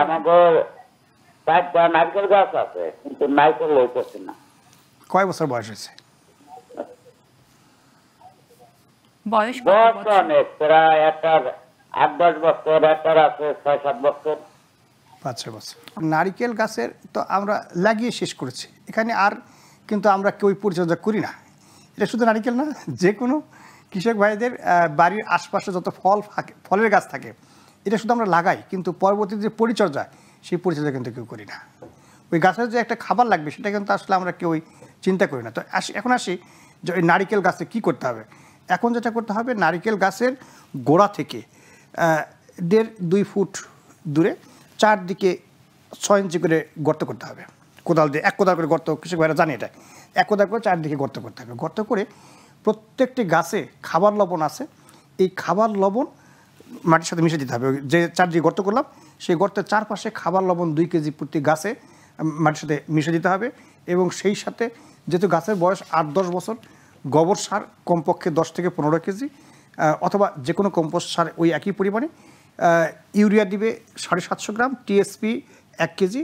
আমাকে 4টা নারকেল গাছ আছে, কিন্তু নারকেল হইতেছে না। কয় বছর বয়স হয়েছে? বয়স অনেক, প্রায় একটা 8-10 বছর, একটা আছে 6-7 বছর। 5-6 বছর। নারিকেল গাছের তো আমরা লাগিয়ে শেষ করেছি, এখানে আর কিন্তু আমরা কেউ পরিচর্যা করি না। এটা শুধু নারিকেল না, যে কোনো কৃষক ভাইদের বাড়ির আশপাশে যত ফলের গাছ থাকে এটা শুধু আমরা লাগাই, কিন্তু পরবর্তী যে পরিচর্যা সেই পরিচর্যা কিন্তু কেউ করি না। ওই গাছের যে একটা খাবার লাগবে সেটা কিন্তু আসলে আমরা কেউই চিন্তা করি না। তো এখন আসি যে ওই নারিকেল গাছে কী করতে হবে। এখন যেটা করতে হবে, নারিকেল গাছের গোড়া থেকে 1.5-2 ফুট দূরে চারদিকে 6 ইঞ্চি করে গর্ত করতে হবে কোদাল দিয়ে। 1 কোদাল করে গর্ত, কৃষক ভাইরা জানে এটা। 1 কোদাল করে চারদিকে গর্ত করতে হবে। গর্ত করে প্রত্যেকটি গাছে খাবার লবণ আছে, এই খাবার লবণ মাটির সাথে মিশে দিতে হবে। যে চারদিকে গর্ত করলাম সেই গর্তের চারপাশে খাবার লবণ 2 কেজি প্রতি গাছে মাটির সাথে মিশে দিতে হবে। এবং সেই সাথে যেহেতু গাছের বয়স 8-10 বছর, গোবর সার কমপক্ষে 10 থেকে 15 কেজি, অথবা যে কোনো কম্পোস্ট সার ওই একই পরিমাণে। ইউরিয়া দিবে 750 gram, TSP 1 KG,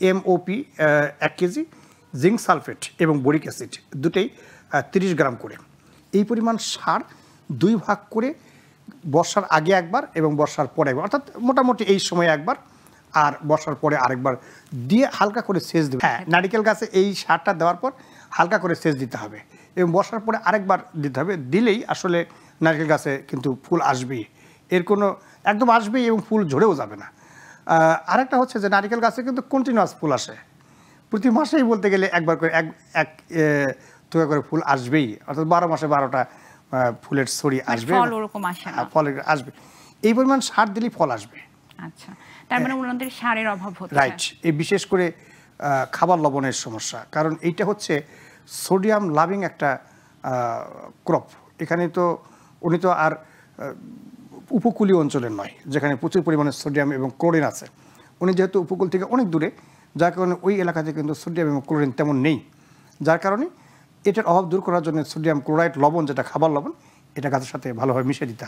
MOP 1 KG, zinc sulphate এবং বোরিক অ্যাসিড দুটেই 30 গ্রাম করে। এই পরিমাণ সার 2 ভাগ করে বর্ষার আগে একবার এবং বর্ষার পরে একবার, অর্থাৎ মোটামুটি এই সময় একবার আর বর্ষার পরে আরেকবার দিয়ে হালকা করে সেচ দেবে। হ্যাঁ, নারিকেল গাছে এই সারটা দেওয়ার পর হালকা করে সেচ দিতে হবে এবং বর্ষার পরে আরেকবার দিতে হবে। দিলেই আসলে নারকেল গাছে কিন্তু ফুল আসবেই, এর কোনো একদম আসবেই এবং ফুল ঝরেও যাবে না। আরেকটা হচ্ছে যে নারকেল গাছে কিন্তু কন্টিনিউয়াস ফুল আসে, প্রতি মাসেই বলতে গেলে একবার করে এক থোকা করে ফুল আসবেই, অর্থাৎ 12 মাসে 12টা ফুলের ছড়ি আসবে, ফল আসবে। এই পরিমাণ সার দিলেই ফল আসবে। আচ্ছা, তার মানে ওনাদের সারের অভাব হচ্ছে। রাইট, এই বিশেষ করে খাবার লবণের সমস্যা, কারণ এইটা হচ্ছে সোডিয়াম লাভিং একটা ক্রপ। এখানে তো উনি তো আর উপকূলীয় অঞ্চলের নয় যেখানে প্রচুর পরিমাণে সোডিয়াম এবং ক্লোরিন আছে। উনি যেহেতু উপকূল থেকে অনেক দূরে, যার কারণে ওই এলাকাতে কিন্তু সোডিয়াম এবং ক্লোরিন তেমন নেই, যার কারণে এটার অভাব দূর করার জন্য সোডিয়াম ক্লোরাইড লবণ, যেটা খাবার লবণ, এটা গাছের সাথে ভালোভাবে মিশিয়ে দিতে হবে।